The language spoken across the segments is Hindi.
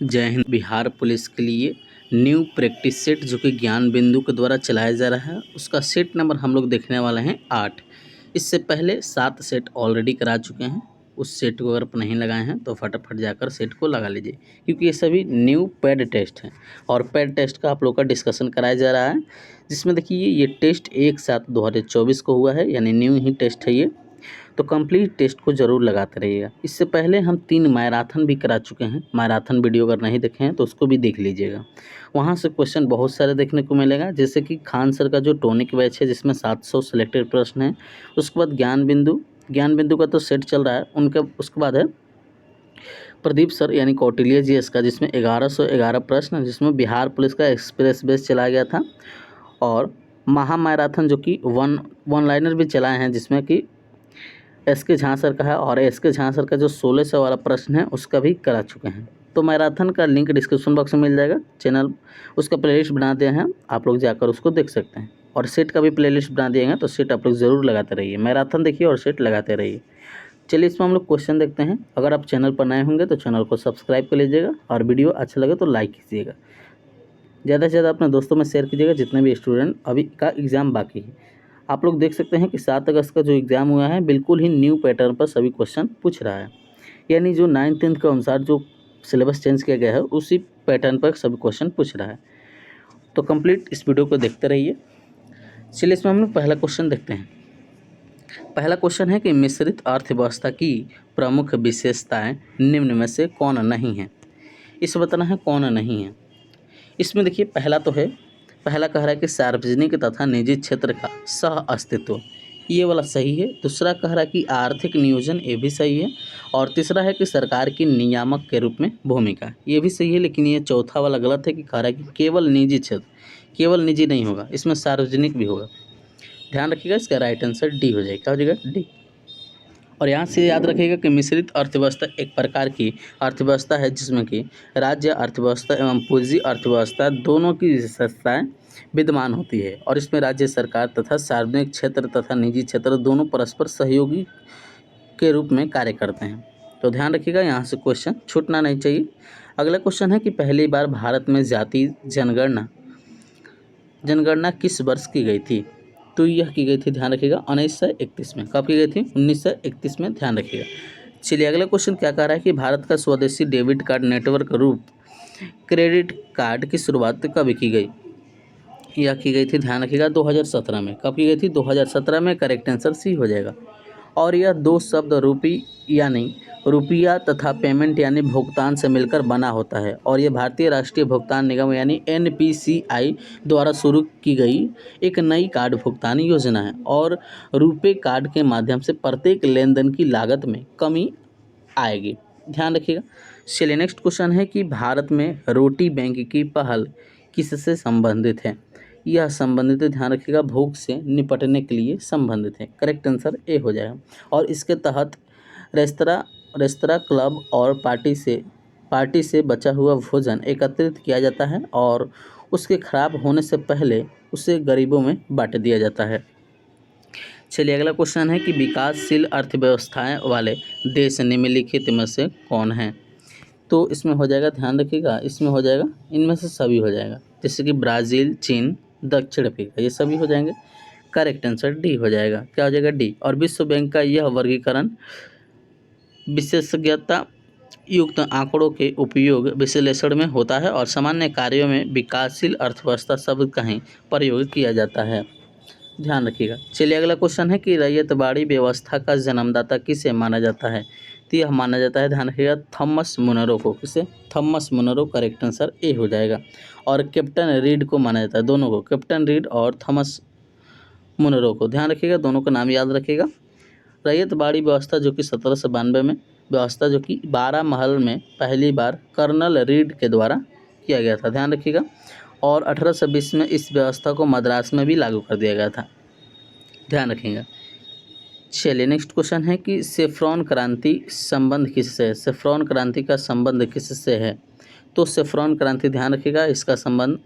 जय हिंद। बिहार पुलिस के लिए न्यू प्रैक्टिस सेट जो कि ज्ञान बिंदु के द्वारा चलाया जा रहा है, उसका सेट नंबर हम लोग देखने वाले हैं 8। इससे पहले 7 सेट ऑलरेडी करा चुके हैं। उस सेट को अगर आप नहीं लगाए हैं तो फटाफट जाकर सेट को लगा लीजिए, क्योंकि ये सभी न्यू पेड टेस्ट हैं और पेड टेस्ट का आप लोग का डिस्कशन कराया जा रहा है, जिसमें देखिए ये टेस्ट 1/7/2024 को हुआ है, यानी न्यू ही टेस्ट है ये। तो कंप्लीट टेस्ट को ज़रूर लगाते रहिएगा। इससे पहले हम 3 मैराथन भी करा चुके हैं। मैराथन वीडियो अगर नहीं देखे हैं तो उसको भी देख लीजिएगा। वहाँ से क्वेश्चन बहुत सारे देखने को मिलेगा, जैसे कि खान सर का जो टॉनिक बैच है जिसमें 700 सिलेक्टेड प्रश्न हैं। उसके बाद ज्ञान बिंदु का तो सेट चल रहा है उनका। उसके बाद है प्रदीप सर यानी कौटिल्य जीएस का, जिसमें 1111 प्रश्न, जिसमें बिहार पुलिस का एक्सप्रेस बेस चलाया गया था। और महा मैराथन जो कि वन लाइनर भी चलाए हैं, जिसमें कि एसके झा सर का है, और एसके झा सर का जो 1600 वाला प्रश्न है उसका भी करा चुके हैं। तो मैराथन का लिंक डिस्क्रिप्शन बॉक्स में मिल जाएगा। चैनल उसका प्लेलिस्ट बना दिया है, आप लोग जाकर उसको देख सकते हैं। और सेट का भी प्लेलिस्ट बना दिए हैं, तो सेट आप लोग ज़रूर लगाते रहिए। मैराथन देखिए और सेट लगाते रहिए। चलिए इसमें हम लोग क्वेश्चन देखते हैं। अगर आप चैनल पर नए होंगे तो चैनल को सब्सक्राइब कर लीजिएगा, और वीडियो अच्छा लगे तो लाइक कीजिएगा। ज़्यादा से ज़्यादा अपने दोस्तों में शेयर कीजिएगा जितने भी स्टूडेंट अभी का एग्ज़ाम बाकी है। आप लोग देख सकते हैं कि 7 अगस्त का जो एग्ज़ाम हुआ है बिल्कुल ही न्यू पैटर्न पर सभी क्वेश्चन पूछ रहा है, यानी जो 9th-10th के अनुसार जो सिलेबस चेंज किया गया है उसी पैटर्न पर सभी क्वेश्चन पूछ रहा है। तो कंप्लीट इस वीडियो को देखते रहिए। चलिए इसमें हम लोग पहला क्वेश्चन देखते हैं। पहला क्वेश्चन है कि मिश्रित अर्थव्यवस्था की प्रमुख विशेषताएं निम्न में से कौन नहीं है। इसे बताना है कौन नहीं है। इसमें देखिए पहला कह रहा है कि सार्वजनिक तथा निजी क्षेत्र का सह अस्तित्व, ये वाला सही है। दूसरा कह रहा है कि आर्थिक नियोजन, ये भी सही है। और तीसरा है कि सरकार की नियामक के रूप में भूमिका, ये भी सही है। लेकिन ये चौथा वाला गलत है कि कह रहा है कि केवल निजी क्षेत्र, केवल निजी नहीं होगा, इसमें सार्वजनिक भी होगा। ध्यान रखिएगा, इसका राइट आंसर डी हो जाएगा। क्या हो जाएगा? डी। और यहाँ से याद रखिएगा कि मिश्रित अर्थव्यवस्था एक प्रकार की अर्थव्यवस्था है जिसमें कि राज्य अर्थव्यवस्था एवं पूंजी अर्थव्यवस्था दोनों की विशेषताएं विद्यमान होती है, और इसमें राज्य सरकार तथा सार्वजनिक क्षेत्र तथा निजी क्षेत्र दोनों परस्पर सहयोगी के रूप में कार्य करते हैं। तो ध्यान रखिएगा, यहाँ से क्वेश्चन छूटना नहीं चाहिए। अगला क्वेश्चन है कि पहली बार भारत में जाति जनगणना किस वर्ष की गई थी। तो यह की गई थी, ध्यान रखिएगा, 1931 में। कब की गई थी? 1931 में, ध्यान रखिएगा। चलिए अगला क्वेश्चन क्या कह रहा है कि भारत का स्वदेशी डेबिट कार्ड नेटवर्क रूप क्रेडिट कार्ड की शुरुआत कब की गई। यह की गई थी, ध्यान रखिएगा, 2017 में। कब की गई थी? 2017 में। करेक्ट आंसर सी हो जाएगा। और यह दो शब्द रुपया तथा पेमेंट यानी भुगतान से मिलकर बना होता है, और यह भारतीय राष्ट्रीय भुगतान निगम यानी एनपीसीआई द्वारा शुरू की गई एक नई कार्ड भुगतान योजना है, और रुपे कार्ड के माध्यम से प्रत्येक लेन देन की लागत में कमी आएगी। ध्यान रखिएगा। चलिए नेक्स्ट क्वेश्चन है कि भारत में रोटी बैंक की पहल किससे संबंधित है। यह संबंधित है, ध्यान रखिएगा, भूख से निपटने के लिए संबंधित है। करेक्ट आंसर ए हो जाएगा। और इसके तहत रेस्तरां क्लब और पार्टी से बचा हुआ भोजन एकत्रित किया जाता है, और उसके खराब होने से पहले उसे गरीबों में बांट दिया जाता है। चलिए अगला क्वेश्चन है कि विकासशील अर्थव्यवस्थाएं वाले देश निम्नलिखित में से कौन हैं। तो इसमें हो जाएगा, ध्यान रखिएगा, इसमें हो जाएगा, इनमें से सभी हो जाएगा, जैसे कि ब्राज़ील, चीन, दक्षिण अफ्रीका, ये सभी हो जाएंगे। करेक्ट आंसर डी हो जाएगा। क्या हो जाएगा? डी। और विश्व बैंक का यह वर्गीकरण विशेषज्ञता युक्त आंकड़ों के उपयोग विश्लेषण में होता है, और सामान्य कार्यों में विकासशील अर्थव्यवस्था शब्द का ही प्रयोग किया जाता है। ध्यान रखिएगा। चलिए अगला क्वेश्चन है कि रैयतवाड़ी व्यवस्था का जन्मदाता किसे माना जाता है। तो यह माना जाता है, ध्यान रखिएगा, थॉमस मुनरो को। किसे? Thomas Munro. Correct answer A हो जाएगा। और कैप्टन रीड को माना जाता है, दोनों को, कैप्टन रीड और थॉमस मुनरो को। ध्यान रखिएगा, दोनों का नाम याद रखिएगा। रैयतवाड़ी व्यवस्था जो कि 1792 में, व्यवस्था जो कि 12 महल में पहली बार कर्नल रीड के द्वारा किया गया था। ध्यान रखिएगा। और 1820 में इस व्यवस्था को मद्रास में भी लागू कर दिया गया था। ध्यान रखिएगा। चलिए नेक्स्ट क्वेश्चन है कि सेफ्रॉन क्रांति संबंध किससे है। सेफ्रॉन क्रांति का संबंध किससे है। तो सेफ्रॉन क्रांति, ध्यान रखिएगा, इसका संबंध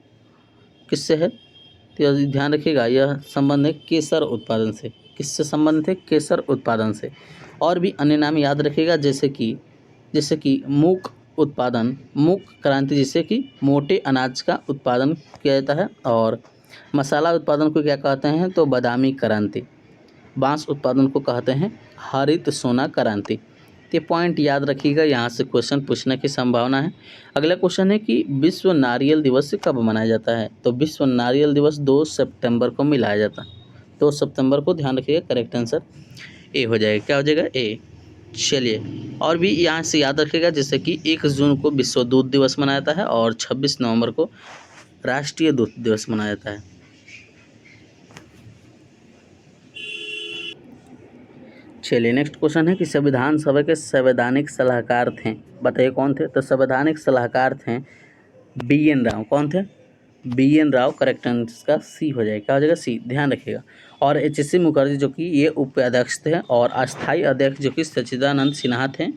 किससे है। तो ध्यान रखिएगा, यह संबंध है केसर उत्पादन से। किससे संबंधित है? केसर उत्पादन से। और भी अन्य नाम याद रखिएगा, जैसे कि मूक उत्पादन मुख्य क्रांति, जिससे कि मोटे अनाज का उत्पादन किया जाता है। और मसाला उत्पादन को क्या कहते हैं, तो बादामी क्रांति। बांस उत्पादन को कहते हैं हरित सोना क्रांति। ये पॉइंट याद रखिएगा, यहाँ से क्वेश्चन पूछने की संभावना है। अगला क्वेश्चन है कि विश्व नारियल दिवस कब मनाया जाता है, तो विश्व नारियल दिवस 2 सितंबर को मनाया जाता है। 2 सितंबर को, ध्यान रखिएगा, करेक्ट आंसर ए हो जाएगा। क्या हो जाएगा, ए। चलिए, और भी यहाँ से याद रखिएगा, जैसे कि 1 जून को विश्व दूध दिवस मनाया जाता है और 26 नवंबर को राष्ट्रीय दूध दिवस मनाया जाता है। चलिए, नेक्स्ट क्वेश्चन है कि संविधान सभा के संवैधानिक सलाहकार थे, बताइए कौन थे, तो संवैधानिक सलाहकार थे बी.एन. राव। कौन थे, बी.एन. राव। करेक्ट आंसर का सी हो जाएगा। क्या हो जाएगा, सी, ध्यान रखिएगा। और एच.सी. मुखर्जी जो कि ये उपाध्यक्ष थे, और अस्थाई अध्यक्ष जो कि सच्चिदानंद सिन्हा थे,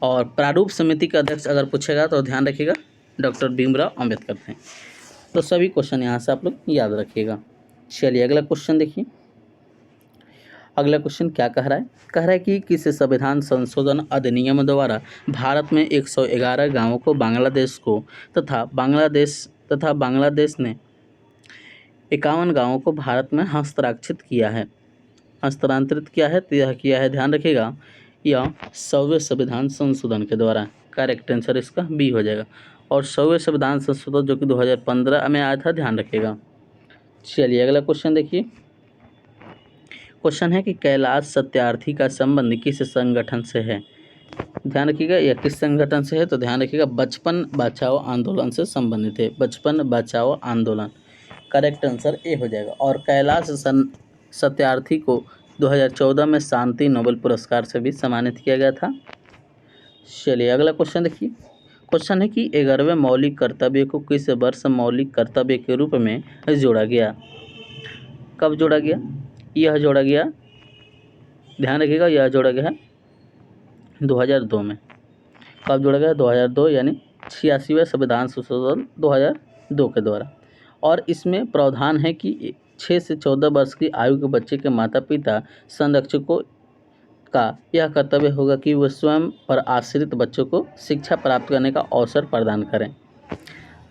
और प्रारूप समिति के अध्यक्ष अगर पूछेगा तो ध्यान रखिएगा डॉक्टर भीमराव अम्बेडकर थे। तो सभी क्वेश्चन यहाँ से आप लोग याद रखिएगा। चलिए, अगला क्वेश्चन देखिए। अगला क्वेश्चन क्या कह रहा है, कह रहा है कि किस संविधान संशोधन अधिनियम द्वारा भारत में 111 गांवों को बांग्लादेश को तथा बांग्लादेश ने 51 गांवों को भारत में हस्ताक्षरित किया है, हस्तांतरित किया है, तो यह किया है, ध्यान रखिएगा, यह 100वें संविधान संशोधन के द्वारा। करेक्ट आंसर इसका बी हो जाएगा। और 100वें संविधान संशोधन जो कि 2015 में आया था, ध्यान रखिएगा। चलिए, अगला क्वेश्चन देखिए। क्वेश्चन है कि कैलाश सत्यार्थी का संबंध किस संगठन से है, ध्यान रखिएगा, यह किस संगठन से है, तो ध्यान रखिएगा बचपन बचाओ आंदोलन से संबंधित है, बचपन बचाओ आंदोलन। करेक्ट आंसर ए हो जाएगा। और कैलाश सत्यार्थी को 2014 में शांति नोबेल पुरस्कार से भी सम्मानित किया गया था। चलिए, अगला क्वेश्चन देखिए। क्वेश्चन है कि 11वें मौलिक कर्तव्य को किस वर्ष मौलिक कर्तव्य के रूप में जोड़ा गया, कब जोड़ा गया, यह जोड़ा गया, ध्यान रखिएगा, यह जोड़ा गया 2002 में। कब जोड़ा गया, 2002, यानी 86वें संविधान संशोधन 2002 के द्वारा। और इसमें प्रावधान है कि 6 से 14 वर्ष की आयु के बच्चे के माता पिता संरक्षकों का यह कर्तव्य होगा कि वह स्वयं पर आश्रित बच्चों को शिक्षा प्राप्त करने का अवसर प्रदान करें,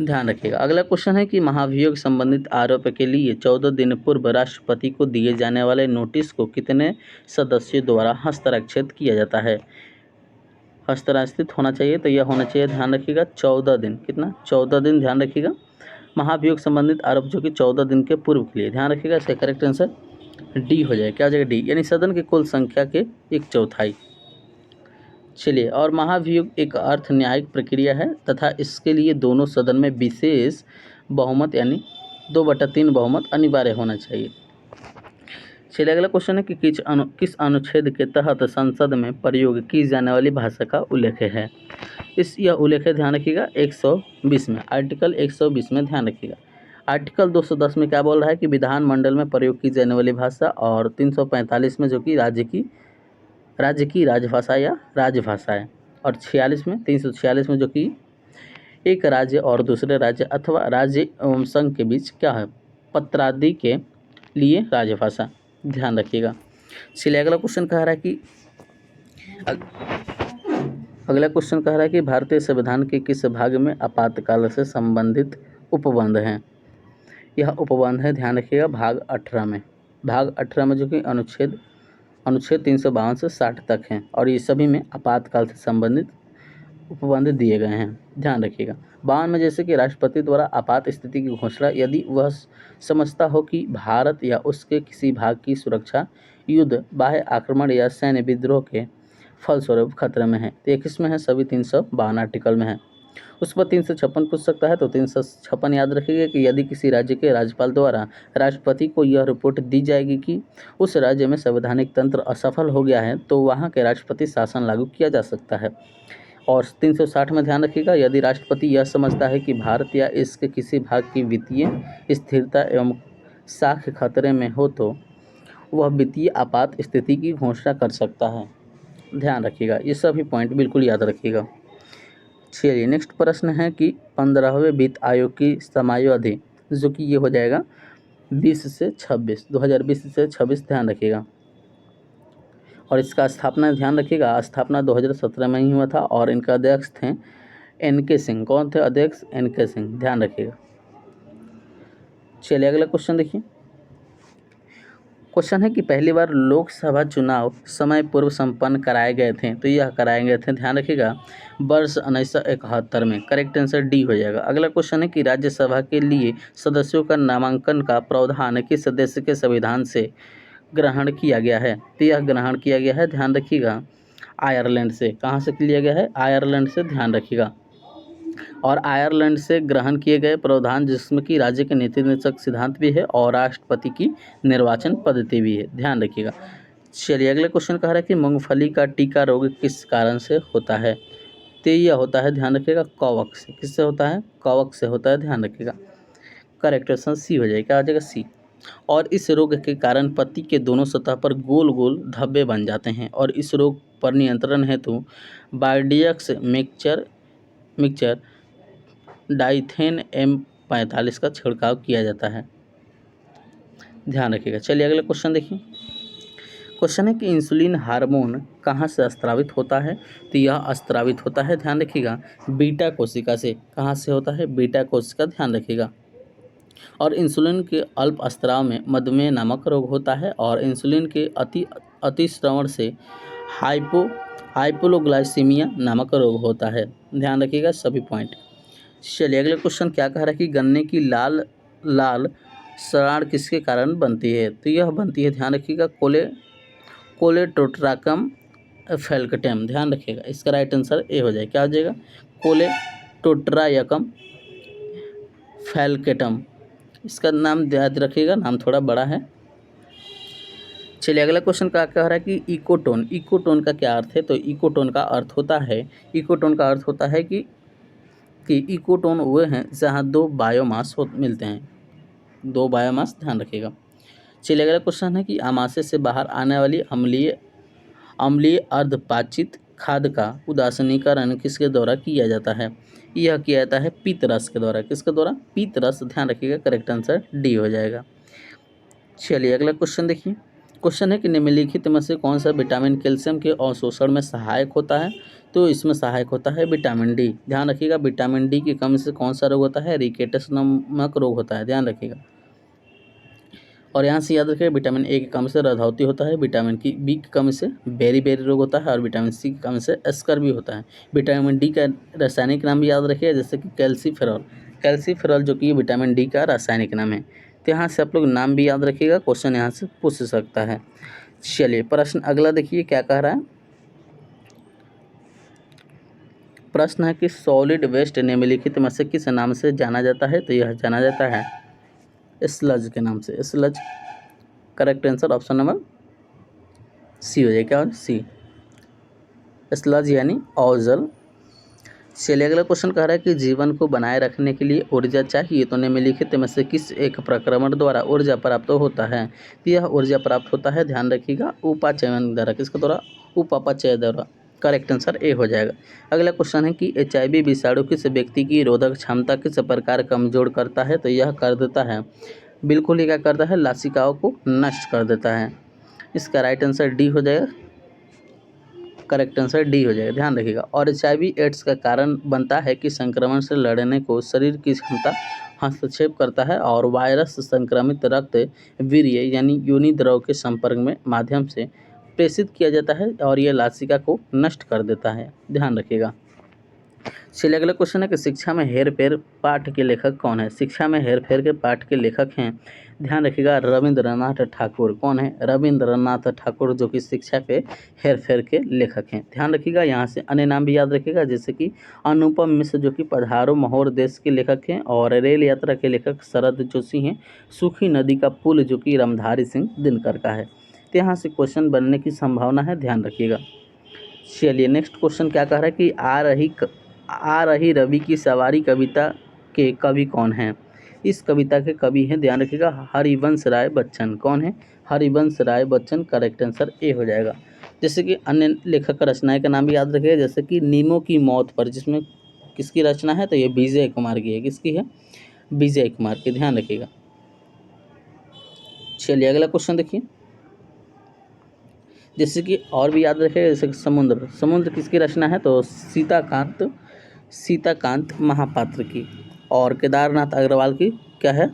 ध्यान रखिएगा। अगला क्वेश्चन है कि महाभियोग संबंधित आरोप के लिए 14 दिन पूर्व राष्ट्रपति को दिए जाने वाले नोटिस को कितने सदस्यों द्वारा हस्ताक्षरित किया जाता है, हस्ताक्षरित होना चाहिए, तो यह होना चाहिए, ध्यान रखिएगा, 14 दिन। कितना, 14 दिन, ध्यान रखिएगा। महाभियोग संबंधित आरोप जो कि 14 दिन के पूर्व के लिए, ध्यान रखिएगा। इसका करेक्ट आंसर डी हो जाएगा। क्या हो जाएगा, डी, यानी सदन की कुल संख्या के 1/4। चलिए, और महाभियोग एक अर्थ न्यायिक प्रक्रिया है तथा इसके लिए दोनों सदन में विशेष बहुमत यानी 2/3 बहुमत अनिवार्य होना चाहिए। चलिए, अगला क्वेश्चन है कि किस अनुच्छेद के तहत संसद में प्रयोग की जाने वाली भाषा का उल्लेख है, यह उल्लेख है, ध्यान रखिएगा, 120 में, आर्टिकल 120 में, ध्यान रखिएगा। आर्टिकल 210 में क्या बोल रहा है कि विधानमंडल में प्रयोग की जाने वाली भाषा, और 345 में जो कि राज्य की राजभाषा या राजभाषा है, और 346 में जो कि एक राज्य और दूसरे राज्य अथवा राज्य एवं संघ के बीच क्या है, पत्रादि के लिए राजभाषा, ध्यान रखिएगा। चलिए, अगला क्वेश्चन कह रहा है कि भारतीय संविधान के किस भाग में आपातकाल से संबंधित उपबंध हैं, यह उपबंध है, ध्यान रखिएगा, भाग 18 में। भाग 18 में जो कि अनुच्छेद 352 से 60 तक हैं, और ये सभी में आपातकाल से संबंधित उपबंध दिए गए हैं, ध्यान रखिएगा। 52 में जैसे कि राष्ट्रपति द्वारा आपात स्थिति की घोषणा यदि वह समझता हो कि भारत या उसके किसी भाग की सुरक्षा युद्ध, बाह्य आक्रमण या सैन्य विद्रोह के फलस्वरूप खतरे में है, तो ये किस में है, सभी 352 आर्टिकल में है। उस पर 356 पूछ सकता है, तो 356 याद रखिएगा कि यदि किसी राज्य के राज्यपाल द्वारा राष्ट्रपति को यह रिपोर्ट दी जाएगी कि उस राज्य में संवैधानिक तंत्र असफल हो गया है, तो वहाँ के राष्ट्रपति शासन लागू किया जा सकता है। और 360 में ध्यान रखिएगा, यदि राष्ट्रपति यह समझता है कि भारत या इसके किसी भाग की वित्तीय स्थिरता एवं साख खतरे में हो, तो वह वित्तीय आपात स्थिति की घोषणा कर सकता है, ध्यान रखिएगा। ये सभी पॉइंट बिल्कुल याद रखिएगा। चलिए, नेक्स्ट प्रश्न है कि 15वें वित्त आयोग की समयावधि जो कि ये हो जाएगा 20 से 26, 2020 से 26, ध्यान रखिएगा। और इसका स्थापना, ध्यान रखिएगा, स्थापना 2017 में ही हुआ था, और इनका अध्यक्ष थे एन.के. सिंह। कौन थे अध्यक्ष? एन.के. सिंह, ध्यान रखिएगा। चलिए अगला क्वेश्चन देखिए। क्वेश्चन है कि पहली बार लोकसभा चुनाव समय पूर्व संपन्न कराए गए थे, तो यह कराए गए थे, ध्यान रखिएगा, वर्ष 1971 में। करेक्ट आंसर डी हो जाएगा। अगला क्वेश्चन है कि राज्यसभा के लिए सदस्यों का नामांकन का प्रावधान किस देश के संविधान से ग्रहण किया गया है? तो यह ग्रहण किया गया है, ध्यान रखिएगा, आयरलैंड से। कहाँ से लिया गया है? आयरलैंड से, ध्यान रखिएगा। और आयरलैंड से ग्रहण किए गए प्रावधान जिसमें कि राज्य के नीति निर्देशक सिद्धांत भी है और राष्ट्रपति की निर्वाचन पद्धति भी है, ध्यान रखिएगा। चलिए अगले क्वेश्चन कह रहा है कि मूंगफली का टीका रोग किस कारण से होता है? तो यह होता है, ध्यान रखिएगा, कवक से। किससे होता है? कवक से होता है, ध्यान रखिएगा। करेक्ट आंसर सी हो जाएगा, क्या आ जाएगा? सी। और इस रोग के कारण पत्ती के दोनों सतह पर गोल गोल धब्बे बन जाते हैं और इस रोग पर नियंत्रण हेतु बायोडियक्स मिक्सचर डाइथेन M45 का छिड़काव किया जाता है, ध्यान रखिएगा। चलिए अगला क्वेश्चन देखिए। क्वेश्चन है कि इंसुलिन हार्मोन कहाँ से स्रावित होता है? तो यह स्रावित होता है, ध्यान रखिएगा, बीटा कोशिका से। कहाँ से होता है? बीटा कोशिका, ध्यान रखिएगा। और इंसुलिन के अल्प स्राव में मधुमेह नामक रोग होता है और इंसुलिन के अतिस्रवण से हाइपोग्लाइसीमिया नामक रोग होता है, ध्यान रखिएगा सभी पॉइंट। चलिए अगला क्वेश्चन क्या कह रहा है कि गन्ने की लाल लाल सड़ांध किसके कारण बनती है? तो यह बनती है, ध्यान रखिएगा, कोलेटोट्राकम फैल्कटम, ध्यान रखिएगा। इसका राइट आंसर ए हो जाएगा, क्या हो जाएगा? कोलेटोट्रायकम फैल्कटम। इसका नाम याद रखिएगा, नाम थोड़ा बड़ा है। चलिए अगला क्वेश्चन क्या कह रहा है कि इकोटोन का क्या अर्थ है? तो इकोटोन का अर्थ होता है कि इकोटोन वे हैं जहाँ दो बायोमास मिलते हैं, दो बायोमास, ध्यान रखिएगा। चलिए अगला क्वेश्चन है कि आमाशय से बाहर आने वाली अम्लीय अर्धपाचित खाद्य का उदासीनीकरण किसके द्वारा किया जाता है? यह किया जाता है पीत रस के द्वारा। किसके द्वारा? पीत रस, ध्यान रखिएगा, करेक्ट आंसर डी हो जाएगा। चलिए अगला क्वेश्चन देखिए। क्वेश्चन है कि निम्नलिखित में से कौन सा विटामिन कैल्शियम के अवशोषण में सहायक होता है? तो इसमें सहायक होता है विटामिन डी, ध्यान रखिएगा। विटामिन डी की कमी से कौन सा रोग होता है? रिकेटस नामक रोग होता है, ध्यान रखिएगा। और यहाँ से याद रखिएगा, विटामिन ए की कमी से रधौती होता है, विटामिन बी की कमी से बेरी रोग होता है और विटामिन सी की कमी से एस्कर भी होता है। विटामिन डी का रासायनिक नाम भी याद रखिएगा, जैसे कि कैल्सीफेरॉल जो कि विटामिन डी का रासायनिक नाम है। तो यहाँ से आप लोग नाम भी याद रखिएगा, क्वेश्चन यहाँ से पूछ सकता है। चलिए प्रश्न अगला देखिए क्या कह रहा है। प्रश्न है कि सॉलिड वेस्ट निम्नलिखित में से किस नाम से जाना जाता है? तो यह जाना जाता है स्लज के नाम से, sludge. Correct answer option number C हो जाएगा, क्या? सी, स्लज यानी औजल। चलिए अगला क्वेश्चन कह रहा है कि जीवन को बनाए रखने के लिए ऊर्जा चाहिए, तो निम्नलिखित में से किस एक प्रक्रमण द्वारा ऊर्जा प्राप्त होता है? तो यह ऊर्जा प्राप्त होता है, ध्यान रखिएगा, उपाचयन द्वारा। किसके द्वारा? उपापचय द्वारा। करेक्ट आंसर ए हो जाएगा। अगला क्वेश्चन है कि HIV विषाणु किस व्यक्ति की रोधक क्षमता किस प्रकार कमजोर करता है? तो यह कर देता है, बिल्कुल ही क्या करता है? लासिकाओं को नष्ट कर देता है। इसका राइट आंसर डी हो जाएगा, करेक्ट आंसर डी हो जाएगा, ध्यान रखिएगा। और HIV एड्स का कारण बनता है कि संक्रमण से लड़ने को शरीर की क्षमता हस्तक्षेप करता है और वायरस संक्रमित रक्त वीर्य यानी योनि द्रव के संपर्क में माध्यम से प्रेषित किया जाता है और यह लासिका को नष्ट कर देता है, ध्यान रखिएगा। चलिए अगला क्वेश्चन है कि शिक्षा में हेरफेर पाठ के लेखक कौन है? शिक्षा में हेरफेर के पाठ के लेखक हैं, ध्यान रखिएगा, रविंद्रनाथ ठाकुर। कौन है? रविंद्रनाथ ठाकुर, जो कि शिक्षा पे हेरफेर के लेखक हैं, ध्यान रखिएगा। यहाँ से अन्य नाम भी याद रखिएगा, जैसे कि अनुपम मिश्र जो कि पधारो मोहर देश के लेखक हैं और रेल यात्रा के लेखक शरद जोशी हैं। सूखी नदी का पुल जो कि रामधारी सिंह दिनकर का है। तो यहाँ से क्वेश्चन बनने की संभावना है, ध्यान रखिएगा। चलिए नेक्स्ट क्वेश्चन क्या कह रहा है कि आ रही रवि की सवारी कविता के कवि कौन हैं? इस कविता के कवि हैं, ध्यान रखिएगा, हरिवंश राय बच्चन। कौन है? Harivansh Rai Bachchan. Correct answer A हो जाएगा। जैसे कि अन्य लेखक का रचनाएं का नाम भी याद रखिएगा, जैसे कि नीमों की मौत पर, जिसमें किसकी रचना है? तो ये विजय कुमार की है। किसकी है? विजय कुमार की, ध्यान रखिएगा। चलिए अगला क्वेश्चन देखिए। जैसे कि और भी याद रखिएगा, जैसे कि समुद्र किसकी रचना है? तो सीताकांत महापात्र की, और केदारनाथ अग्रवाल की क्या है,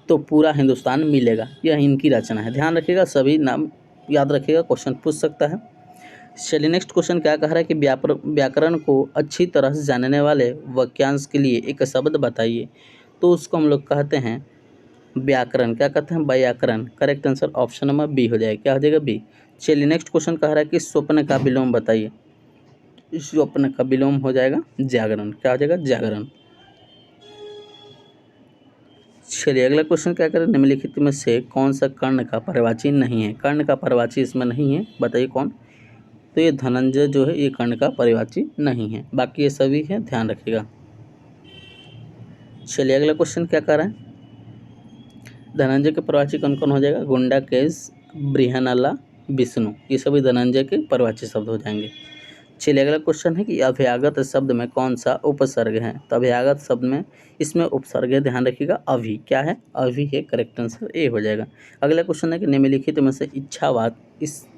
तो पूरा हिंदुस्तान मिलेगा, यह इनकी रचना है। ध्यान रखिएगा, सभी नाम याद रखिएगा, क्वेश्चन पूछ सकता है। चलिए नेक्स्ट क्वेश्चन क्या कह रहा है कि व्याकरण को अच्छी तरह से जानने वाले वाक्यांश के लिए एक शब्द बताइए। तो उसको हम लोग कहते हैं व्याकरण। क्या कहते हैं, व्याकरण। Correct answer option number B हो जाएगा। क्या हो जाएगा, बी। चलिए नेक्स्ट क्वेश्चन कह रहा है कि स्वप्न का विलोम बताइए। स्वप्न का विलोम हो जाएगा जागरण। क्या हो जाएगा, जागरण। चलिए अगला क्वेश्चन क्या करें, निम्नलिखित में से कौन सा कर्ण का पर्यायवाची नहीं है। कर्ण का पर्यायवाची इसमें नहीं है, बताइए कौन। तो ये धनंजय जो है ये कर्ण का पर्यायवाची नहीं है, बाकी ये सभी है, ध्यान रखिएगा। चलिए अगला क्वेश्चन क्या कर रहे हैं, धनंजय के पर्यायवाची कौन कौन हो जाएगा, गुंडाकेश, बृहन्नला, विष्णु, ये सभी धनंजय के पर्यायवाची शब्द हो जाएंगे। चलिए अगला क्वेश्चन है कि अभ्यागत शब्द में कौन सा उपसर्ग है। तो अभ्यागत शब्द में इसमें उपसर्ग है, ध्यान रखिएगा, अभी। क्या है, अभी है। करेक्ट आंसर ए हो जाएगा। अगला क्वेश्चन है कि निम्नलिखित में से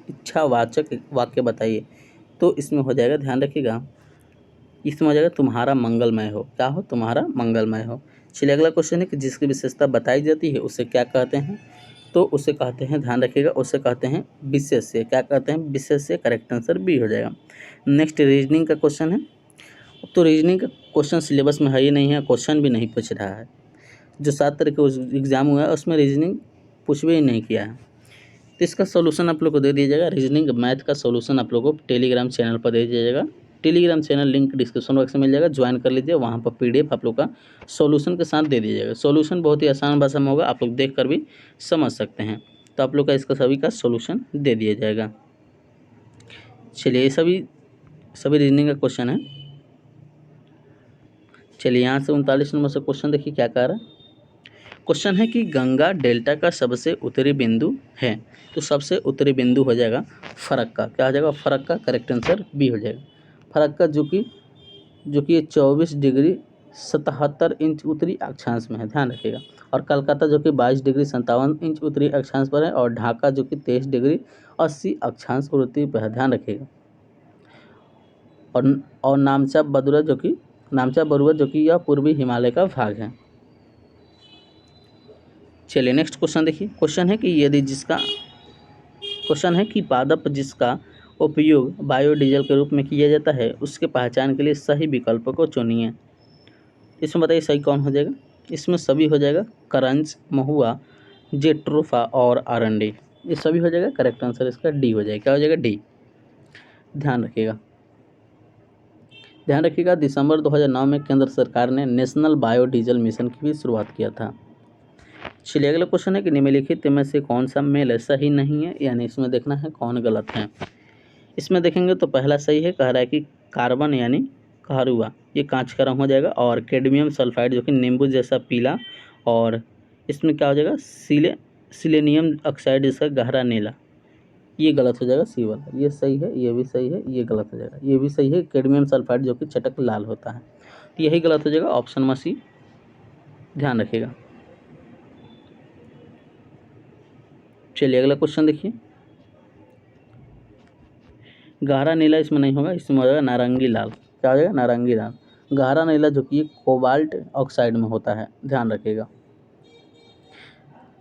इच्छावाचक वाक्य बताइए। तो इसमें हो जाएगा, ध्यान रखिएगा, इसमें हो जाएगा तुम्हारा मंगलमय हो। क्या हो, तुम्हारा मंगलमय हो। चलिए अगला क्वेश्चन है कि जिसकी विशेषता बताई जाती है उसे क्या कहते हैं। तो उसे कहते हैं, ध्यान रखिएगा, उसे कहते हैं विशेष्य। क्या कहते हैं, विशेष्य। करेक्ट आंसर बी हो जाएगा। नेक्स्ट रीजनिंग का क्वेश्चन है। तो रीजनिंग का क्वेश्चन सिलेबस में है ही नहीं है, क्वेश्चन भी नहीं पूछ रहा है। जो 7 तरह के एग्जाम हुआ है उसमें रीजनिंग पूछ भी नहीं किया है। तो इसका सोल्यूशन आप लोग को दे दिया जाएगा। रीजनिंग मैथ का सोल्यूशन आप लोग को टेलीग्राम चैनल पर दे दिया जाएगा। Telegram channel link description box में मिल जाएगा, ज्वाइन कर लीजिए। वहाँ पर PDF आप लोग का सॉल्यूशन के साथ दे दिया जाएगा। सॉल्यूशन बहुत ही आसान भाषा में होगा, आप लोग देख कर भी समझ सकते हैं। तो आप लोग का इसका सभी का सॉल्यूशन दे दिया जाएगा। चलिए ये सभी रीजनिंग का क्वेश्चन है। चलिए यहाँ से 39 नंबर से क्वेश्चन देखिए क्या कह रहा है। क्वेश्चन है कि गंगा डेल्टा का सबसे उत्तरी बिंदु है। तो सबसे उत्तरी बिंदु हो जाएगा फरक्का। क्या हो जाएगा, फरक्का। करेक्ट आंसर बी हो जाएगा। फरक्का जो कि ये 24 डिग्री 77 इंच उत्तरी अक्षांश में है, ध्यान रखिएगा। और कलकत्ता जो कि 22 डिग्री 57 इंच उत्तरी अक्षांश पर है। और ढाका जो कि 23 डिग्री 80 अक्षांश उत्तरी पर है, ध्यान रखिएगा। और नामचा बरुआ जो कि यह पूर्वी हिमालय का भाग है। चलिए नेक्स्ट क्वेश्चन देखिए। क्वेश्चन है कि पादप जिसका उपयोग बायोडीजल के रूप में किया जाता है उसके पहचान के लिए सही विकल्प को चुनिए। इसमें बताइए सही कौन हो जाएगा। इसमें सभी हो जाएगा, करंज, महुआ, जेट्रोफा और अरंडी, ये सभी हो जाएगा। करेक्ट आंसर इसका डी हो जाएगा। क्या हो जाएगा, डी। ध्यान रखिएगा दिसंबर 2009 में केंद्र सरकार ने नेशनल बायोडीजल मिशन की भी शुरुआत किया था। चलिए अगला क्वेश्चन है कि निम्नलिखित में से कौन सा मेल सही नहीं है, यानी इसमें देखना है कौन गलत है। इसमें देखेंगे तो पहला सही है, कह रहा है कि कार्बन यानी कहरुआ ये कांच का रंग हो जाएगा। और कैडमियम सल्फाइड जो कि नींबू जैसा पीला। और इसमें क्या हो जाएगा, सिलेनियम ऑक्साइड जिसका गहरा नीला, ये गलत हो जाएगा, सी वाला। ये सही है, ये भी सही है, ये गलत हो जाएगा। ये भी सही है, कैडमियम सल्फाइड जो कि चटक लाल होता है, तो यही गलत हो जाएगा, ऑप्शन में सी। ध्यान रखिएगा। चलिए अगला क्वेश्चन देखिए। गहरा नीला इसमें नहीं होगा, इसमें हो जाएगा नारंगी लाल। क्या हो जाएगा, नारंगी लाल। गहरा नीला जो कि कोबाल्ट ऑक्साइड में होता है, ध्यान रखिएगा।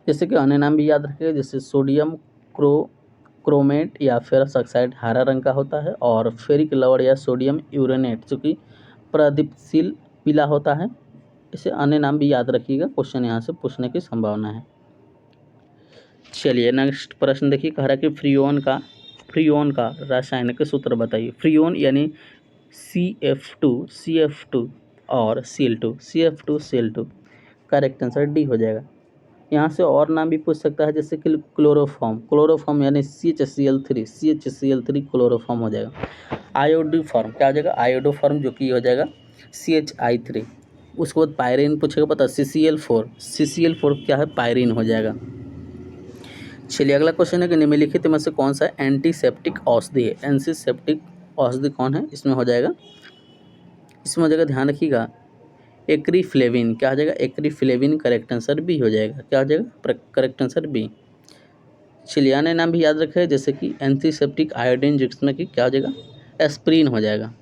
जैसे कि अन्य नाम भी याद रखिएगा, जैसे सोडियम क्रोमेट या फेरस ऑक्साइड हरा रंग का होता है। और फेरिक लवण या सोडियम यूरेनेट जो कि प्रदीप्तशील पीला होता है। इसे अन्य नाम भी याद रखिएगा, क्वेश्चन यहाँ से पूछने की संभावना है। चलिए नेक्स्ट प्रश्न देखिए, कह रहा है कि फ्रियोन का रासायनिक सूत्र बताइए। फ्रियोन यानी CF2 और Cl2 करेक्ट आंसर डी हो जाएगा। यहाँ से और नाम भी पूछ सकता है, जैसे कि क्लोरोफॉर्म यानी CHCl3 क्लोरोफॉर्म हो जाएगा। आयोडोफॉर्म क्या हो जाएगा, आयोडोफॉर्म जो कि हो जाएगा CHI3। उसके बाद पायरीन पूछेगा, पता CCl4 क्या है, पायरीन हो जाएगा। चलिए अगला क्वेश्चन है कि निम्नलिखित में से कौन सा एंटीसेप्टिक औषधि है। एंटीसेप्टिक औषधि कौन है, इसमें हो जाएगा, ध्यान रखिएगा, एक्रीफ्लेविन। क्या हो जाएगा, एक्रीफ्लेविन। करेक्ट आंसर बी हो जाएगा। क्या हो जाएगा, करेक्ट आंसर बी। चलिए अन्य नाम भी याद रखें, जैसे कि एंटीसेप्टिक आयोडीन जिसमें कि क्या हो जाएगा, एस्प्रीन हो जाएगा।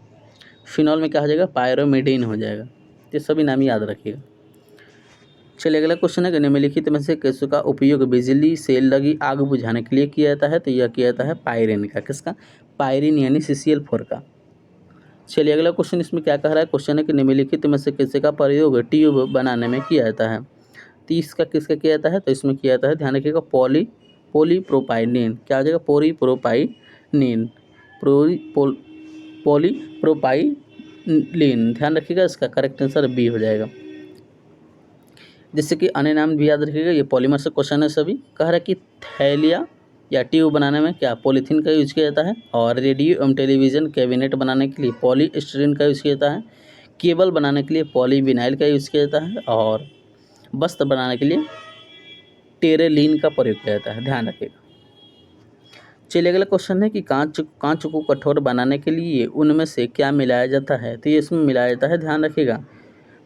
फिनॉल में क्या हो जाएगा, पायरोमिडीन हो जाएगा। ये सभी नाम याद रखिएगा। चलिए अगला क्वेश्चन है कि निम्नलिखित में से किसका उपयोग बिजली से लगी आग बुझाने के लिए किया जाता है? तो यह किया जाता है पायरिन का। किसका? पायरिन यानी CCl4 का। चलिए अगला क्वेश्चन इसमें क्या कह रहा है? क्वेश्चन है कि निम्नलिखित में से किसका प्रयोग ट्यूब बनाने में किया जाता है? तो इसका किसका किया जाता है? तो इसमें किया जाता है, ध्यान रखिएगा, पॉलीप्रोपाइलीन। क्या हो जाएगा? Polypropylene, polypropylene. ध्यान रखिएगा, इसका करेक्ट आंसर बी हो जाएगा। जैसे कि अन्य नाम भी याद रखिएगा, ये पॉलीमर से क्वेश्चन है सभी। कह रहा है कि थैलिया या ट्यूब बनाने में क्या पॉलीथीन का यूज किया जाता है? और रेडियो एवं टेलीविज़न कैबिनेट बनाने के लिए पॉलीस्टीरीन का यूज किया जाता है। केबल बनाने के लिए पॉलीविनाइल का यूज किया जाता है। और वस्त्र बनाने के लिए टेरेलिन का प्रयोग किया जाता है। ध्यान रखिएगा। चलिए अगला क्वेश्चन है कि कांच को कठोर बनाने के लिए उनमें से क्या मिलाया जाता है? तो ये इसमें मिलाया जाता है, ध्यान रखिएगा,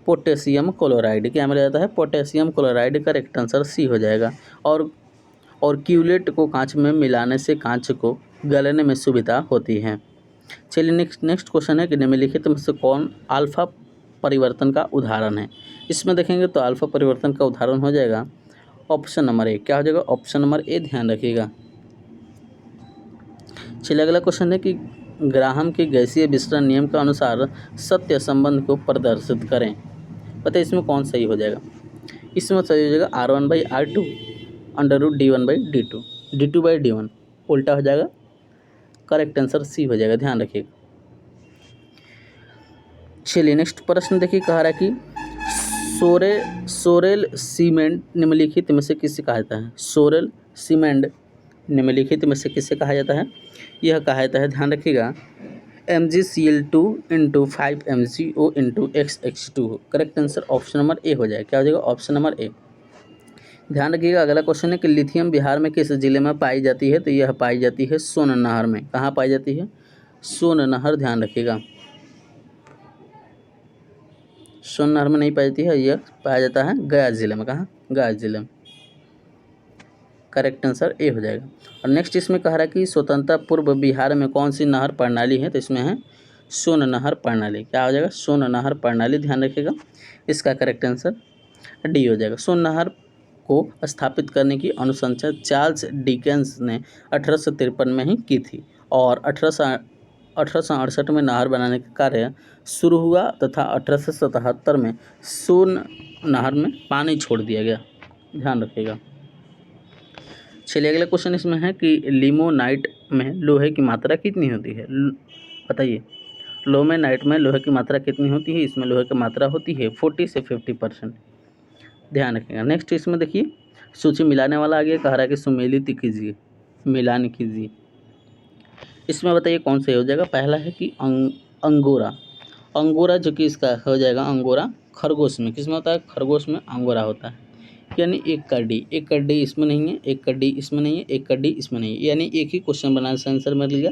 पोटेशियम क्लोराइड। क्या मिलाया जाता है? Potassium chloride. Correct answer C हो जाएगा। और क्यूलेट को कांच में मिलाने से कांच को गलने में सुविधा होती है। चलिए नेक्स्ट क्वेश्चन है कि निम्नलिखित में से कौन अल्फा परिवर्तन का उदाहरण है? इसमें देखेंगे तो अल्फा परिवर्तन का उदाहरण हो जाएगा ऑप्शन नंबर ए। क्या हो जाएगा? ऑप्शन नंबर ए, ध्यान रखिएगा। चलिए अगला क्वेश्चन है कि ग्राहम के गैसीय विस्तरण नियम के अनुसार सत्य संबंध को प्रदर्शित करें। पता है इसमें कौन सही हो जाएगा? इसमें सही हो जाएगा R1/R2 √D1/D2, D2/D1 उल्टा हो जाएगा। करेक्ट आंसर सी हो जाएगा, ध्यान रखिएगा। चलिए नेक्स्ट प्रश्न देखिए, कह रहा है कि सोरेल सीमेंट निम्नलिखित में से किसे कहा जाता है? सोरेल सीमेंट निम्नलिखित में से किसे कहा जाता है? यह कहा जाता है, ध्यान रखिएगा, MgCl2 × 5MgO × XX2। Correct answer option number A हो जाएगा। क्या हो जाएगा? Option number A. ध्यान रखिएगा अगला क्वेश्चन है कि लिथियम बिहार में किस जिले में पाई जाती है? तो यह पाई जाती है सोन नहर में। कहाँ पाई जाती है? सोन नहर। ध्यान रखिएगा, सोन नहर में नहीं पाई जाती है, यह पाया जाता है गया जिले में। कहाँ? गया जिले में। करेक्ट आंसर ए हो जाएगा। और नेक्स्ट इसमें कह रहा है कि स्वतंत्रता पूर्व बिहार में कौन सी नहर प्रणाली है? तो इसमें है सोन नहर प्रणाली। क्या हो जाएगा? सोन नहर प्रणाली। ध्यान रखिएगा, इसका करेक्ट आंसर डी हो जाएगा। सोन नहर को स्थापित करने की अनुशंसा चार्ल्स डिकेंस ने 1853 में ही की थी और 1868 में नहर बनाने का कार्य शुरू हुआ तथा 1877 में सोन नहर में पानी छोड़ दिया गया। ध्यान रखिएगा। चलिए अगला क्वेश्चन इसमें है कि लिमोनाइट में लोहे की मात्रा कितनी होती है? बताइए, लिमोनाइट में लोहे की मात्रा कितनी होती है? इसमें लोहे की मात्रा होती है 40 से 50%। ध्यान रखिएगा। नेक्स्ट इसमें देखिए, सूची मिलाने वाला आ गया, कह रहा है कि सुमेलित कीजिए, मिलान कीजिए। इसमें बताइए कौन सा हो जाएगा? पहला है कि अंगोरा। अंगोरा जो कि इसका हो जाएगा अंगोरा खरगोश में। किसमें होता है? खरगोश में अंगोरा होता है। यानी एक कड्डी इसमें नहीं है, एक कड्डी इसमें नहीं है, एक कड्डी इसमें नहीं है, यानी एक ही क्वेश्चन बनाने से आंसर मिल गया।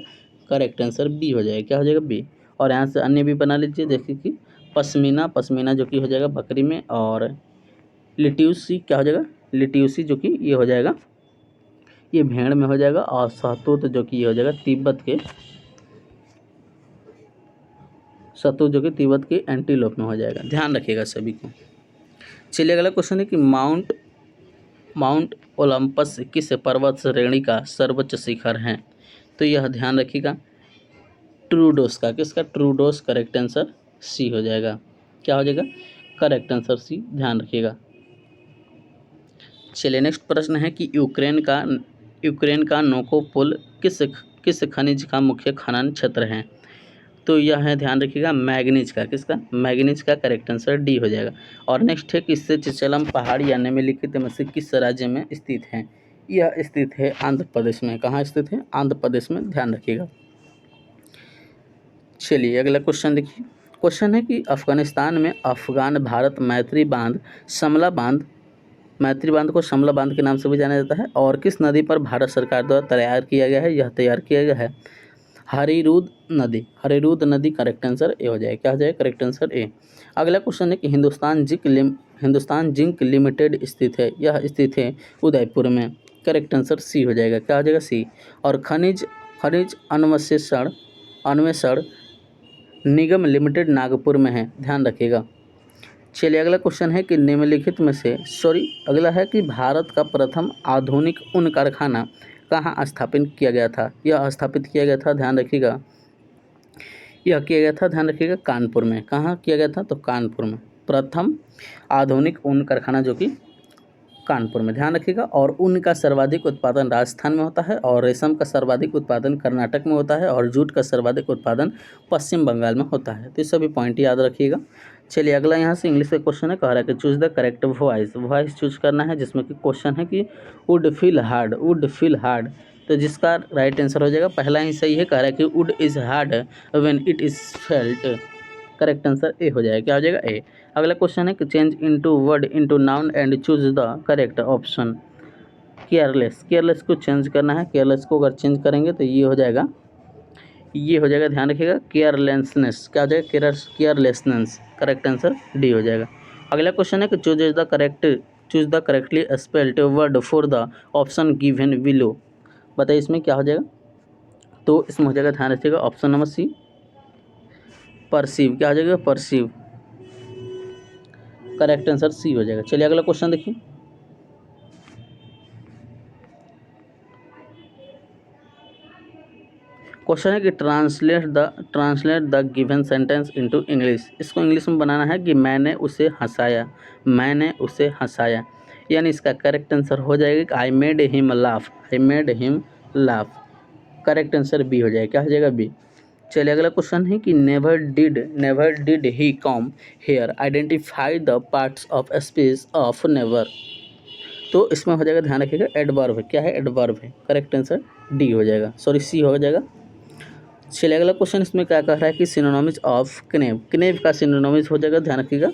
करेक्ट आंसर बी हो जाएगा। क्या हो जाएगा? बी। और यहाँ से अन्य भी बना लीजिए, देखिए कि पश्मीना जो कि हो जाएगा बकरी में, और लिट्यूसी क्या हो जाएगा? लिट्यूसी जो कि ये हो जाएगा, ये भेड़ में हो जाएगा। और शहतूत जो कि ये हो जाएगा तिब्बत के एंटीलोप में हो जाएगा। ध्यान रखिएगा सभी को। चलिए अगला क्वेश्चन है कि माउंट ओलंपस किस पर्वत श्रेणी का सर्वोच्च शिखर है? तो यह ध्यान रखिएगा ट्रूडोस का। किसका? ट्रूडोस। करेक्ट आंसर सी हो जाएगा। क्या हो जाएगा? Correct answer C. ध्यान रखिएगा। चलिए नेक्स्ट प्रश्न है कि यूक्रेन का नोकोपोल किस खनिज का मुख्य खनन क्षेत्र है? तो यह है, ध्यान रखिएगा, मैग्नीज का। किसका? मैग्नीज का। करेक्ट आंसर डी हो जाएगा। और नेक्स्ट है कि सिचलम पहाड़ या निम्नलिखित में से किस राज्य में स्थित है? यह स्थित है आंध्र प्रदेश में। कहाँ स्थित है? आंध्र प्रदेश में। ध्यान रखिएगा। चलिए अगला क्वेश्चन देखिए। क्वेश्चन है कि अफगानिस्तान में अफगान भारत मैत्री बांध को समला बांध के नाम से भी जाना जाता है और किस नदी पर भारत सरकार द्वारा तैयार किया गया है? यह तैयार किया गया है हरिरुद नदी। करेक्ट आंसर ए हो जाएगा। क्या हो जाएगा? करेक्ट आंसर ए। अगला क्वेश्चन है कि हिंदुस्तान जिंक लिमिटेड स्थित है, यह स्थित है उदयपुर में। करेक्ट आंसर सी हो जाएगा। क्या हो जाएगा? सी। और खनिज अन्वेषण निगम लिमिटेड नागपुर में है, ध्यान रखिएगा। चलिए अगला क्वेश्चन है कि निम्नलिखित में से अगला है कि भारत का प्रथम आधुनिक ऊन कारखाना कहाँ स्थापित किया गया था। यह स्थापित किया गया था, ध्यान रखिएगा, यह किया गया था, ध्यान रखिएगा, कानपुर में। कहाँ किया गया था? तो कानपुर में। प्रथम आधुनिक ऊन कारखाना जो कि कानपुर में, ध्यान रखिएगा। और ऊन का सर्वाधिक उत्पादन राजस्थान में होता है, और रेशम का सर्वाधिक उत्पादन कर्नाटक में होता है, और जूट का सर्वाधिक उत्पादन पश्चिम बंगाल में होता है। तो ये सभी पॉइंट याद रखिएगा। चलिए अगला यहाँ से इंग्लिश का क्वेश्चन है, कह रहा है कि choose the correct voice choose करना है, जिसमें कि क्वेश्चन है कि वुड फील हार्ड। तो जिसका राइट आंसर हो जाएगा, पहला ही सही है, कह रहा है कि would is hard when it is felt. Correct answer A हो जाएगा। क्या हो जाएगा? ए। अगला क्वेश्चन है कि change into word into noun and choose the correct option. Careless को चेंज करना है। केयरलेस को अगर चेंज करेंगे तो ये हो जाएगा, ध्यान रखिएगा, केयरलेसनेस। क्या हो जाएगा? केयरलेसनेस। करेक्ट आंसर डी हो जाएगा। अगला क्वेश्चन है कि choose the correctly spelled word for the option given below. बताइए इसमें क्या हो जाएगा? तो इसमें हो जाएगा, ध्यान रखिएगा, ऑप्शन नंबर सी, परसीव। क्या हो जाएगा? परसीव। करेक्ट आंसर सी हो जाएगा। चलिए अगला क्वेश्चन देखिए। क्वेश्चन है कि translate the given sentence into English. इसको इंग्लिश में बनाना है कि मैंने उसे हंसाया। यानी इसका करेक्ट आंसर हो जाएगा कि I made him laugh. Correct answer B हो जाएगा। क्या हो जाएगा? बी। चलिए अगला क्वेश्चन है कि never did he come here, identify the parts of speech of never. तो इसमें हो जाएगा, ध्यान रखिएगा, एडवर्ब है। क्या है? एडवर्ब है। करेक्ट आंसर डी हो जाएगा, सी हो जाएगा। चलिए अगला क्वेश्चन इसमें क्या कह रहा है कि सिनोनिम्स ऑफ क्नेव का सिनोनिम्स हो जाएगा, ध्यान रखिएगा,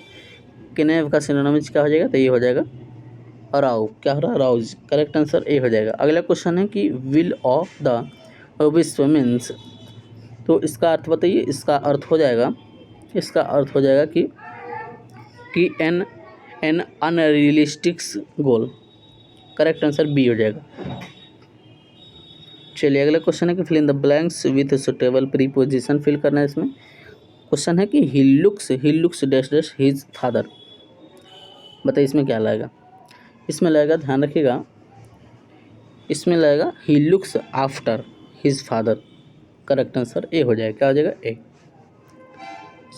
क्नेव का सिनोनिम्स क्या हो जाएगा? तो ये हो जाएगा अराउ। क्या हो रहा है? अराउज। करेक्ट आंसर ए हो जाएगा। अगला क्वेश्चन है कि will of the wisp means. तो इसका अर्थ बताइए। इसका अर्थ हो जाएगा कि an unrealistic goal. Correct answer B हो जाएगा। चलिए अगला क्वेश्चन है कि fill in the blanks with suitable preposition. Fill करना है इसमें। क्वेश्चन है कि he looks dash dash his father. बताइए इसमें क्या लाएगा? इसमें लगेगा, ध्यान रखिएगा, इसमें लगेगा he looks after his father. Correct answer A हो जाएगा। क्या हो जाएगा? ए।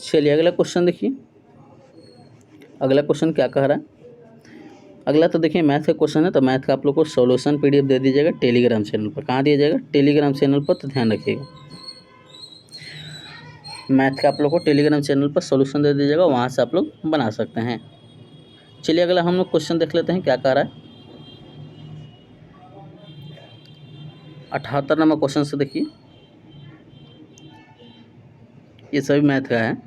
चलिए अगला क्वेश्चन देखिए। अगला क्वेश्चन क्या कह रहा है? अगला तो देखिए मैथ का क्वेश्चन है, तो मैथ का आप लोग को सॉल्यूशन पीडीएफ दे दीजिएगा टेलीग्राम चैनल पर। कहाँ दिया जाएगा? टेलीग्राम चैनल पर। तो ध्यान रखिएगा, मैथ का आप लोग को टेलीग्राम चैनल पर सॉल्यूशन दे दीजिएगा, वहाँ से आप लोग बना सकते हैं। चलिए अगला हम लोग क्वेश्चन देख लेते हैं, क्या कह रहा है। 78 नंबर क्वेश्चन से देखिए, ये सभी मैथ का है।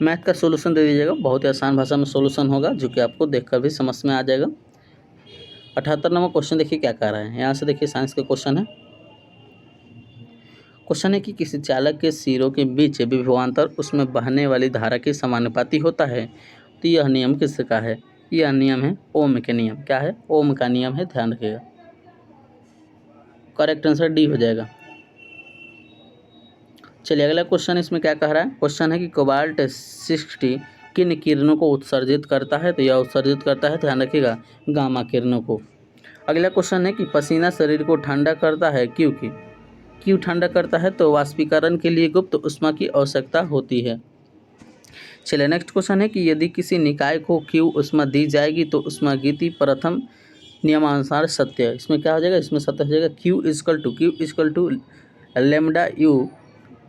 मैथ का सॉल्यूशन दे दीजिएगा, बहुत ही आसान भाषा में सॉल्यूशन होगा, जो कि आपको देखकर भी समझ में आ जाएगा। 78 नंबर क्वेश्चन देखिए क्या कह रहा है। यहाँ से देखिए साइंस का क्वेश्चन है। क्वेश्चन है कि किसी चालक के सिरों के बीच विभवांतर उसमें बहने वाली धारा के समानुपाती होता है, तो यह नियम किसका है? यह नियम है ओम के नियम। क्या है? ओम का नियम है, ध्यान रखिएगा। करेक्ट आंसर डी हो जाएगा। चलिए अगला क्वेश्चन इसमें क्या कह रहा है। क्वेश्चन है कि कोबाल्ट 60 किन किरणों को उत्सर्जित करता है, तो यह उत्सर्जित करता है, ध्यान रखिएगा, गामा किरणों को। अगला क्वेश्चन है कि पसीना शरीर को ठंडा करता है, क्यों ठंडा करता है? तो वाष्पीकरण के लिए गुप्त ऊष्मा की आवश्यकता होती है। चलिए नेक्स्ट क्वेश्चन है कि यदि किसी निकाय को क्यू ऊष्मा दी जाएगी तो ऊष्मागतिकी प्रथम नियमानुसार सत्य है। इसमें क्या हो जाएगा? इसमें सत्य हो जाएगा Q equal to lambda U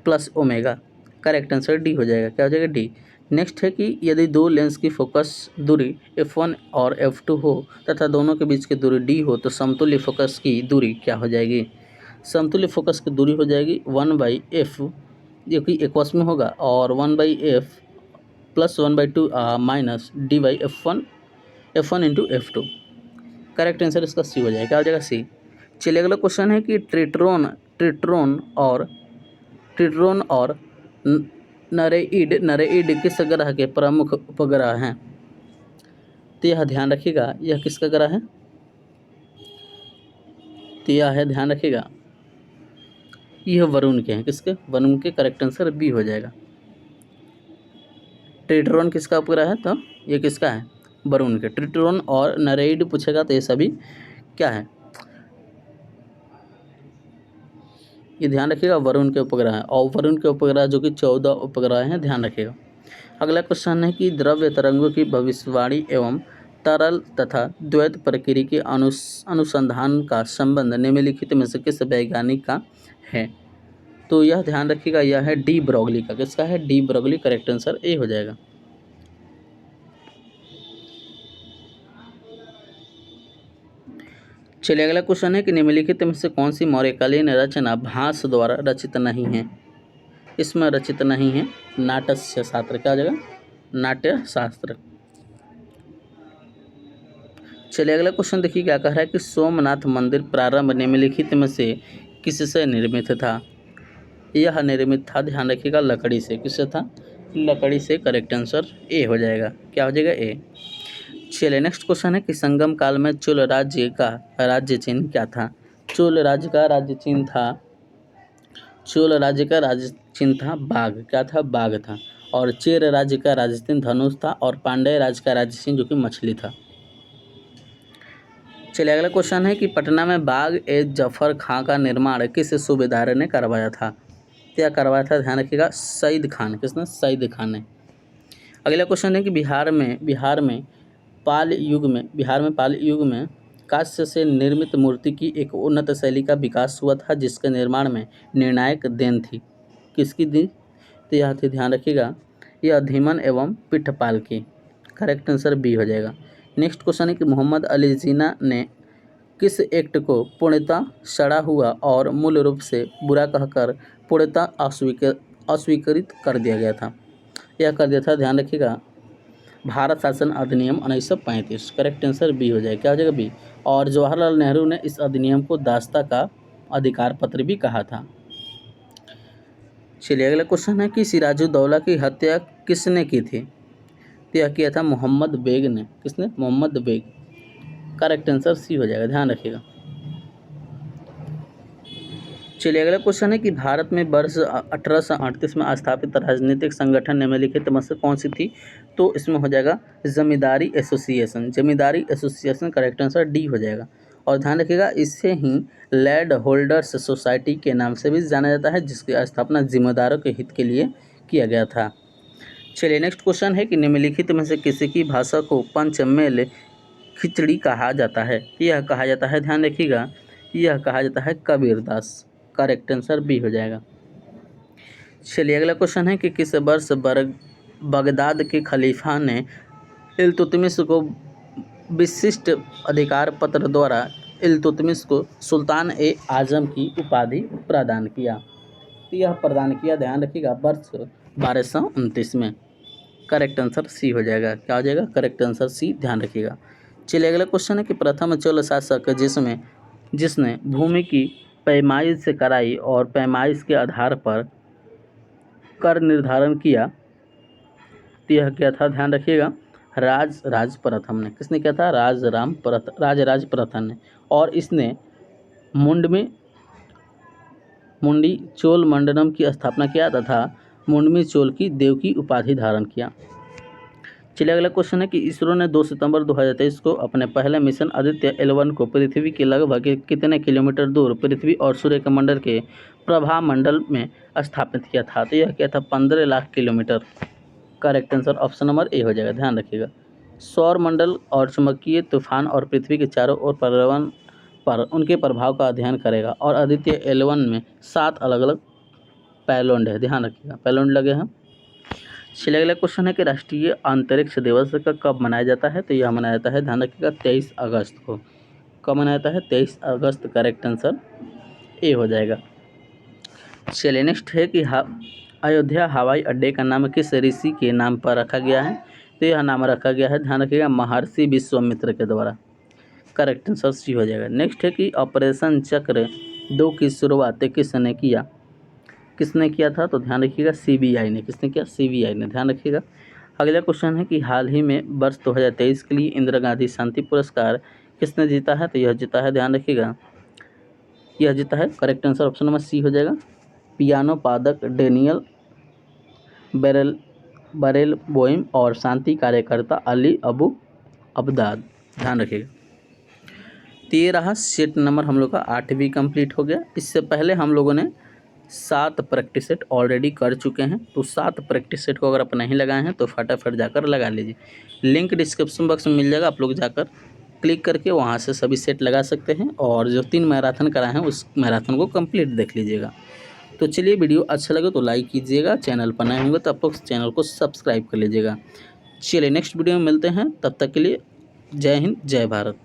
plus omega. Correct answer D हो जाएगा। क्या हो जाएगा? डी। नेक्स्ट है कि यदि दो लेंस की फोकस दूरी f1 और f2 हो तथा दोनों के बीच की दूरी d हो, तो समतुल्य फोकस की दूरी क्या हो जाएगी? समतुल्य फोकस की दूरी हो जाएगी 1/f, जो कि एक्वस में होगा, और 1/f plus 1/2 minus d/f1 into f2। Correct answer इसका सी हो जाएगा। क्या हो जाएगा? सी। चलिए अगला क्वेश्चन है कि ट्रिट्रोन और नरेइड किस ग्रह के प्रमुख उपग्रह हैं? तो यह ध्यान रखिएगा, यह किसका ग्रह है? तो यह है, ध्यान रखिएगा, यह वरुण के हैं, किसके? वरुण के। करेक्ट आंसर बी हो जाएगा। ट्रिटोन किसका उपग्रह है? तो ये किसका है? वरुण के। ट्रिटोन और नरेइड पूछेगा तो ये सभी क्या है? ये ध्यान रखिएगा वरुण के उपग्रह है, और वरुण के उपग्रह जो कि 14 उपग्रह हैं, ध्यान रखिएगा। अगला क्वेश्चन है कि द्रव्य तरंगों की भविष्यवाणी एवं तरल तथा द्वैत प्रकृति के अनुसंधान का संबंध निम्नलिखित में से किस वैज्ञानिक का है? तो यह ध्यान रखिएगा, यह है डी ब्रोगली का। किसका है? De Broglie. Correct answer A हो जाएगा। चलिए अगला क्वेश्चन है कि निम्नलिखित में से कौन सी मौर्यकालीन रचना भास द्वारा रचित नहीं है? इसमें रचित नहीं है नाट्य शास्त्र। क्या जगह? नाट्य शास्त्र। चलिए अगला क्वेश्चन देखिए क्या कह रहा है कि सोमनाथ मंदिर प्रारंभ निम्नलिखित में से किससे निर्मित था? यह निर्मित था, ध्यान रखिएगा, लकड़ी से। किससे था? लकड़ी से। करेक्ट आंसर ए हो जाएगा। क्या हो जाएगा? ए। चलिए नेक्स्ट क्वेश्चन है कि संगम काल में चोल राज्य का राज्य चिन्ह क्या था? चोल राज्य का राज्य चिन्ह था, चोल राज्य का राज्य चिन्ह था बाघ। क्या था? बाघ था। और चेर राज्य का राज्य चिन्ह धनुष था, और पांड्य राज्य का राज्य चिन्ह जो कि मछली था। चलिए अगला क्वेश्चन है कि पटना में बाग ए जफर खां का निर्माण किस सूबेदार ने करवाया था? क्या करवाया था? ध्यान रखिएगा, सईद खान। किसने? सईद खान ने। अगला क्वेश्चन है कि बिहार में पाल युग में कांस्य से निर्मित मूर्ति की एक उन्नत शैली का विकास हुआ था जिसके निर्माण में निर्णायक देन थी। किसकी दी? तो यह थी, ध्यान रखिएगा, यह धीमन एवं पिठपाल की। करेक्ट आंसर बी हो जाएगा। नेक्स्ट क्वेश्चन है कि मोहम्मद अली जिन्ना ने किस एक्ट को पूर्णतः सड़ा हुआ और मूल रूप से बुरा कहकर पूर्णतः अस्वीकृत कर दिया गया था? यह कर दिया था, ध्यान रखिएगा, भारत शासन अधिनियम 1935। करेक्ट आंसर बी हो जाएगा। क्या हो जाएगा? बी। और जवाहरलाल नेहरू ने इस अधिनियम को दास्ता का अधिकार पत्र भी कहा था। चलिए अगला क्वेश्चन है कि सिराजुद्दौला की हत्या किसने की थी? तो यह किया था मोहम्मद बेग ने। किसने? Mohammad Beg. Correct answer C हो जाएगा, ध्यान रखिएगा। चलिए अगला क्वेश्चन है कि भारत में वर्ष 1838 में स्थापित राजनीतिक संगठन निम्नलिखित में से कौन सी थी? तो इसमें हो जाएगा जमींदारी एसोसिएशन। जमींदारी एसोसिएशन। करेक्ट आंसर डी हो जाएगा। और ध्यान रखिएगा, इसे ही लैंड होल्डर्स सोसाइटी के नाम से भी जाना जाता है, जिसकी स्थापना जिम्मेदारों के हित के लिए किया गया था। चलिए नेक्स्ट क्वेश्चन है कि निम्नलिखित में से किसी की भाषा को पंचमेल खिचड़ी कहा जाता है? यह कहा जाता है, ध्यान रखिएगा, यह कहा जाता है कबीरदास। करेक्ट आंसर बी हो जाएगा। चलिए अगला क्वेश्चन है कि किस वर्ष बगदाद के खलीफा ने इल्तुतमिश को विशिष्ट अधिकार पत्र द्वारा इल्तुतमिश को सुल्तान ए आजम की उपाधि प्रदान किया? तो यह प्रदान किया, ध्यान रखिएगा, वर्ष 1229 में। करेक्ट आंसर सी हो जाएगा। क्या हो जाएगा? करेक्ट आंसर सी, ध्यान रखिएगा। चलिए अगला क्वेश्चन है कि प्रथम चोल शासक जिसने भूमि की पैमाइश से कराई और पैमाइश के आधार पर कर निर्धारण किया, तो यह क्या था? ध्यान रखिएगा, राज प्रथम ने। किसने किया था? राज प्रथम ने। और इसने मुंडी चोल मंडलम की स्थापना किया तथा मुंडमी चोल की देव की उपाधि धारण किया। चलिए अगला क्वेश्चन है कि इसरो ने 2 सितंबर 2023 को अपने पहले मिशन आदित्य L1 को पृथ्वी के लगभग कितने किलोमीटर दूर पृथ्वी और सूर्य के मंडल के प्रभा मंडल में स्थापित किया था? तो यह क्या था? 15 lakh kilometre. Correct answer option number A हो जाएगा, ध्यान रखिएगा। सौर मंडल और चुंबकीय तूफान और पृथ्वी के चारों ओर पर्यावरण पर उनके प्रभाव का अध्ययन करेगा। और आदित्य L1 में 7 अलग अलग पैलोंड है, ध्यान रखिएगा, पैलोंड लगे हैं। चलिए अगला क्वेश्चन है कि राष्ट्रीय अंतरिक्ष दिवस का कब मनाया जाता है? तो यह मनाया जाता है, ध्यान रखिएगा, 23 अगस्त को। कब मनाया जाता है? 23 अगस्त। करेक्ट आंसर ए हो जाएगा। चलिए नेक्स्ट है कि अयोध्या हवाई अड्डे का नाम किस ऋषि के नाम पर रखा गया है? तो यह नाम रखा गया है, ध्यान रखिएगा, महर्षि विश्वामित्र के द्वारा। करेक्ट आंसर सी हो जाएगा। नेक्स्ट है कि ऑपरेशन चक्र 2 की शुरुआत किसने किया था? तो ध्यान रखिएगा, CBI ने। किसने किया? CBI ने, ध्यान रखिएगा। अगला क्वेश्चन है कि हाल ही में वर्ष 2023 के लिए इंदिरा गांधी शांति पुरस्कार किसने जीता है? तो यह जीता है, ध्यान रखिएगा, यह जीता है। Correct answer option number C हो जाएगा। पियानो वादक डेनियल बरेल बोइम और शांति कार्यकर्ता अली अबू अब्दाद, ध्यान रखिएगा। तो ये रहा सेट नंबर हम लोग का 8 भी कंप्लीट हो गया। इससे पहले हम लोगों ने 7 प्रैक्टिस सेट ऑलरेडी कर चुके हैं। तो 7 प्रैक्टिस सेट को अगर आप नहीं लगाए हैं तो फटाफट जाकर लगा लीजिए। लिंक डिस्क्रिप्शन बॉक्स में मिल जाएगा, आप लोग जाकर क्लिक करके वहाँ से सभी सेट लगा सकते हैं और जो 3 मैराथन कराए हैं उस मैराथन को कंप्लीट देख लीजिएगा। तो चलिए, वीडियो अच्छा लगे तो लाइक कीजिएगा, चैनल पर नए होंगे तो आप लोग चैनल को सब्सक्राइब कर लीजिएगा। चलिए नेक्स्ट वीडियो में मिलते हैं, तब तक के लिए जय हिंद जय भारत।